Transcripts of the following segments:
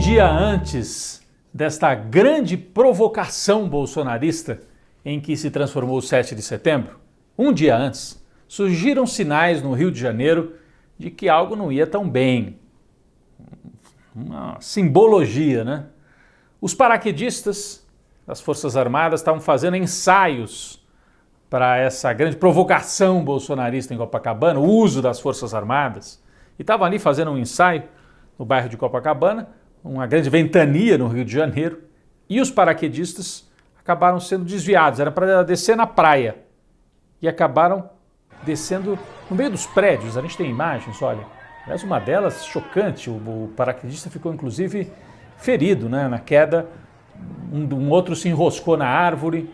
dia antes desta grande provocação bolsonarista em que se transformou o 7 de setembro, um dia antes, surgiram sinais no Rio de Janeiro de que algo não ia tão bem. Uma simbologia, né? Os paraquedistas das Forças Armadas estavam fazendo ensaios para essa grande provocação bolsonarista em Copacabana, o uso das Forças Armadas, e estavam ali fazendo um ensaio no bairro de Copacabana, uma grande ventania no Rio de Janeiro, e os paraquedistas acabaram sendo desviados, era para descer na praia, e acabaram descendo no meio dos prédios. A gente tem imagens, olha, aliás, uma delas chocante, o paraquedista ficou inclusive ferido, né, na queda, um outro se enroscou na árvore,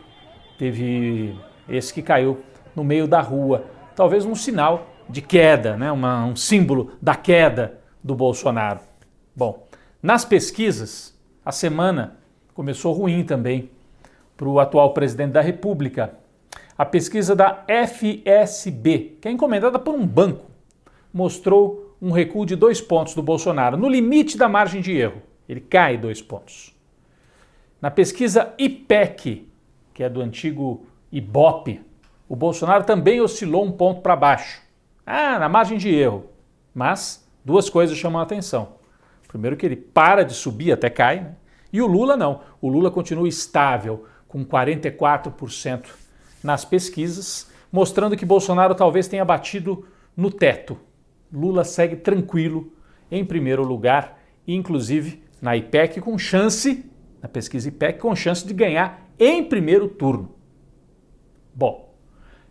teve esse que caiu no meio da rua, talvez um sinal de queda, né, um símbolo da queda do Bolsonaro. Bom, nas pesquisas, a semana começou ruim também para o atual presidente da República. A pesquisa da FSB, que é encomendada por um banco, mostrou um recuo de 2 pontos do Bolsonaro, no limite da margem de erro. Ele cai 2 pontos. Na pesquisa IPEC, que é do antigo Ibope, o Bolsonaro também oscilou 1 ponto para baixo. Na margem de erro. Mas 2 coisas chamam a atenção. Primeiro que ele para de subir, até cai, né? E o Lula não. O Lula continua estável, com 44% nas pesquisas, mostrando que Bolsonaro talvez tenha batido no teto. Lula segue tranquilo em primeiro lugar, inclusive na IPEC com chance, na pesquisa IPEC, com chance de ganhar em primeiro turno. Bom,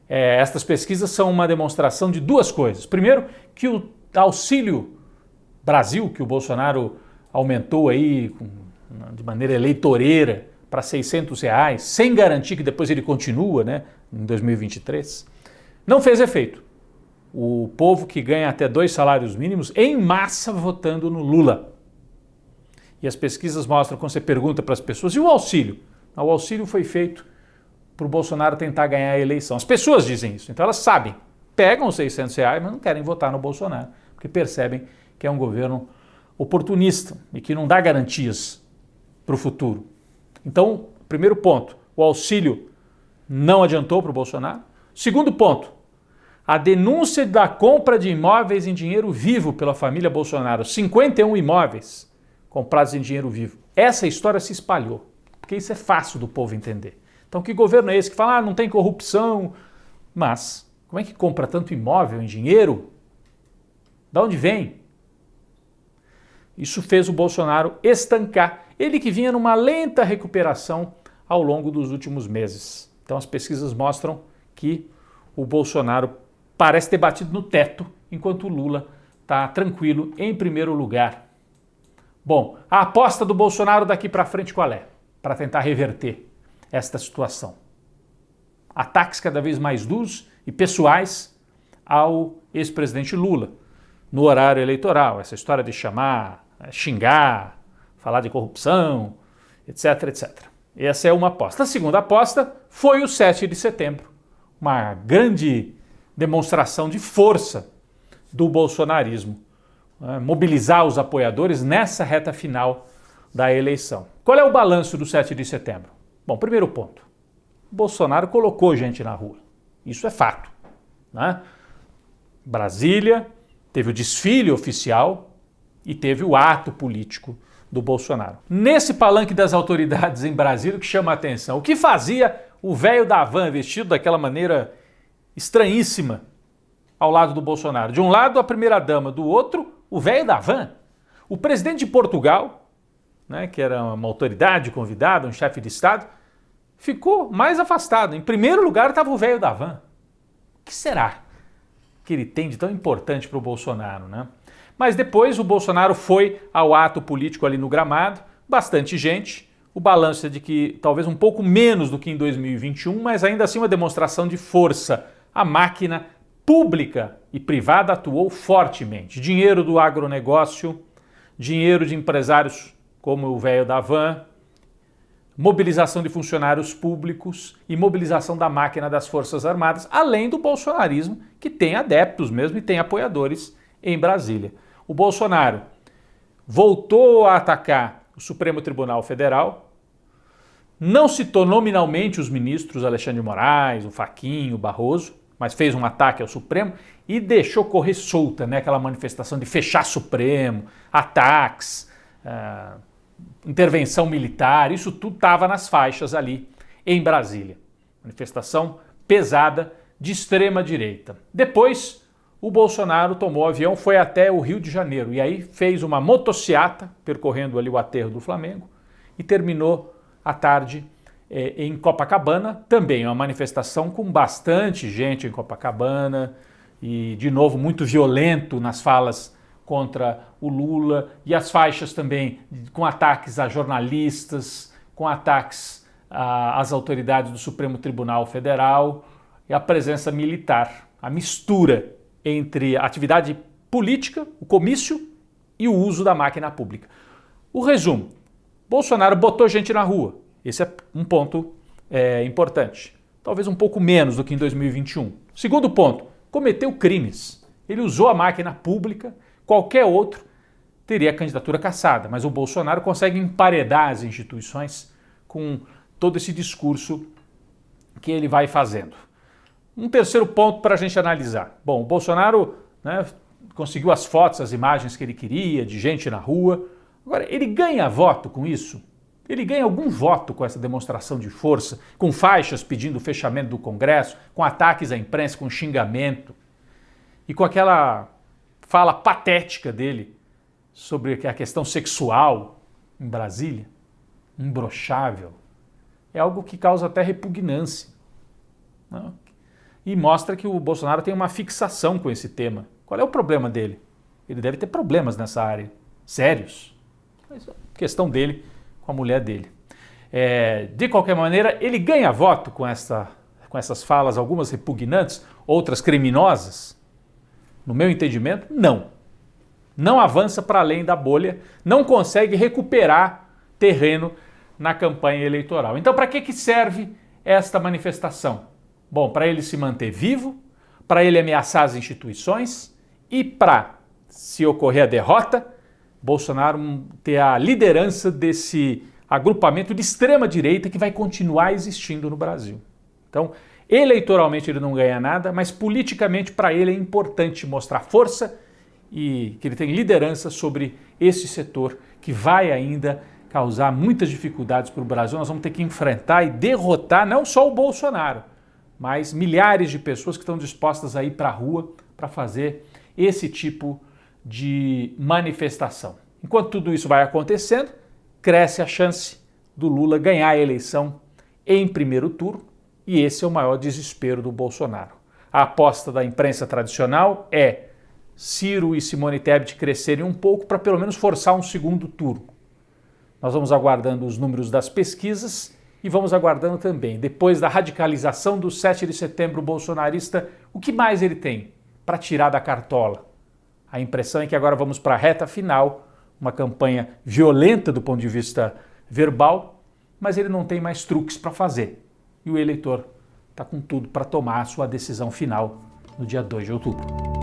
estas pesquisas são uma demonstração de 2 coisas. Primeiro, que o Auxílio Brasil, que o Bolsonaro aumentou aí de maneira eleitoreira para R$600, sem garantir que depois ele continua, né, em 2023, não fez efeito. O povo que ganha até 2 salários mínimos em massa votando no Lula. E as pesquisas mostram, quando você pergunta para as pessoas, e o auxílio? O auxílio foi feito para o Bolsonaro tentar ganhar a eleição. As pessoas dizem isso, então elas sabem, pegam os R$600, mas não querem votar no Bolsonaro, porque percebem que é um governo oportunista e que não dá garantias para o futuro. Então, primeiro ponto, o auxílio não adiantou para o Bolsonaro. Segundo ponto, a denúncia da compra de imóveis em dinheiro vivo pela família Bolsonaro, 51 imóveis comprados em dinheiro vivo. Essa história se espalhou, porque isso é fácil do povo entender. Então, que governo é esse que fala, não tem corrupção, mas como é que compra tanto imóvel em dinheiro? De onde vem? Isso fez o Bolsonaro estancar, ele que vinha numa lenta recuperação ao longo dos últimos meses. Então as pesquisas mostram que o Bolsonaro parece ter batido no teto, enquanto o Lula está tranquilo em primeiro lugar. Bom, a aposta do Bolsonaro daqui para frente qual é? Para tentar reverter esta situação. Ataques cada vez mais duros e pessoais ao ex-presidente Lula no horário eleitoral. Essa história de chamar, xingar, falar de corrupção, etc, etc. Essa é uma aposta. A segunda aposta foi o 7 de setembro. Uma grande demonstração de força do bolsonarismo. Mobilizar os apoiadores nessa reta final da eleição. Qual é o balanço do 7 de setembro? Bom, primeiro ponto. Bolsonaro colocou gente na rua. Isso é fato, né? Brasília teve o desfile oficial e teve o ato político do Bolsonaro. Nesse palanque das autoridades em Brasília, o que chama a atenção, o que fazia o velho da van vestido daquela maneira estranhíssima ao lado do Bolsonaro? De um lado a primeira-dama, do outro o velho da van. O presidente de Portugal, né, que era uma autoridade convidada, um chefe de Estado, ficou mais afastado. Em primeiro lugar estava o velho da van. O que será que ele tem de tão importante para o Bolsonaro, né? Mas depois o Bolsonaro foi ao ato político ali no gramado, bastante gente. O balanço é de que talvez um pouco menos do que em 2021, mas ainda assim uma demonstração de força. A máquina pública e privada atuou fortemente. Dinheiro do agronegócio, dinheiro de empresários como o velho da van, mobilização de funcionários públicos e mobilização da máquina das Forças Armadas, além do bolsonarismo, que tem adeptos mesmo e tem apoiadores em Brasília. O Bolsonaro voltou a atacar o Supremo Tribunal Federal, não citou nominalmente os ministros Alexandre de Moraes, o Fachin, o Barroso, mas fez um ataque ao Supremo e deixou correr solta, né, aquela manifestação de fechar Supremo, ataques, intervenção militar, isso tudo estava nas faixas ali em Brasília. Manifestação pesada de extrema direita. Depois, o Bolsonaro tomou o avião, foi até o Rio de Janeiro e aí fez uma motociata percorrendo ali o aterro do Flamengo e terminou à tarde em Copacabana, também uma manifestação com bastante gente em Copacabana e, de novo, muito violento nas falas contra o Lula e as faixas também com ataques a jornalistas, com ataques às autoridades do Supremo Tribunal Federal e a presença militar, a mistura entre a atividade política, o comício e o uso da máquina pública. O resumo, Bolsonaro botou gente na rua, esse é um ponto importante, talvez um pouco menos do que em 2021. Segundo ponto, cometeu crimes, ele usou a máquina pública, qualquer outro teria a candidatura cassada, mas o Bolsonaro consegue emparedar as instituições com todo esse discurso que ele vai fazendo. Um terceiro ponto para a gente analisar. Bom, o Bolsonaro, né, conseguiu as fotos, as imagens que ele queria, de gente na rua. Agora, ele ganha voto com isso? Ele ganha algum voto com essa demonstração de força, com faixas pedindo o fechamento do Congresso, com ataques à imprensa, com xingamento e com aquela fala patética dele sobre a questão sexual em Brasília, imbrochável? É algo que causa até repugnância, não? E mostra que o Bolsonaro tem uma fixação com esse tema. Qual é o problema dele? Ele deve ter problemas nessa área, sérios. Mas é questão dele com a mulher dele. De qualquer maneira, ele ganha voto com essas falas, algumas repugnantes, outras criminosas? No meu entendimento, não. Não avança para além da bolha, não consegue recuperar terreno na campanha eleitoral. Então, para que serve esta manifestação? Bom, para ele se manter vivo, para ele ameaçar as instituições e para, se ocorrer a derrota, Bolsonaro ter a liderança desse agrupamento de extrema direita que vai continuar existindo no Brasil. Então, eleitoralmente ele não ganha nada, mas politicamente para ele é importante mostrar força e que ele tem liderança sobre esse setor que vai ainda causar muitas dificuldades para o Brasil. Nós vamos ter que enfrentar e derrotar não só o Bolsonaro, mas milhares de pessoas que estão dispostas a ir para a rua para fazer esse tipo de manifestação. Enquanto tudo isso vai acontecendo, cresce a chance do Lula ganhar a eleição em primeiro turno e esse é o maior desespero do Bolsonaro. A aposta da imprensa tradicional é Ciro e Simone Tebet crescerem um pouco para pelo menos forçar um segundo turno. Nós vamos aguardando os números das pesquisas e vamos aguardando também, depois da radicalização do 7 de setembro bolsonarista, o que mais ele tem para tirar da cartola? A impressão é que agora vamos para a reta final, uma campanha violenta do ponto de vista verbal, mas ele não tem mais truques para fazer. E o eleitor está com tudo para tomar a sua decisão final no dia 2 de outubro.